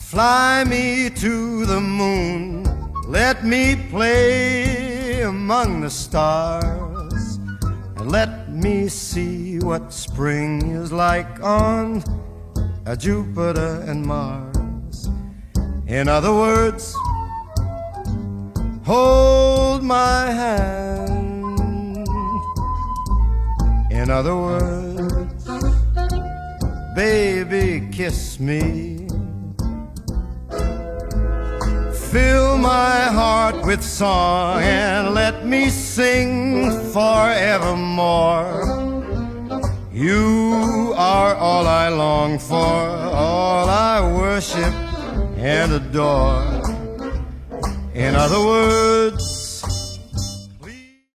Fly me to the moon, let me play among the stars, and let me see what spring is like on Jupiter and Mars. In other words, hold my hand. In other words, baby, kiss me. Fill my heart with song and let me sing forevermore. You are all I long for, all I worship and adore. In other words,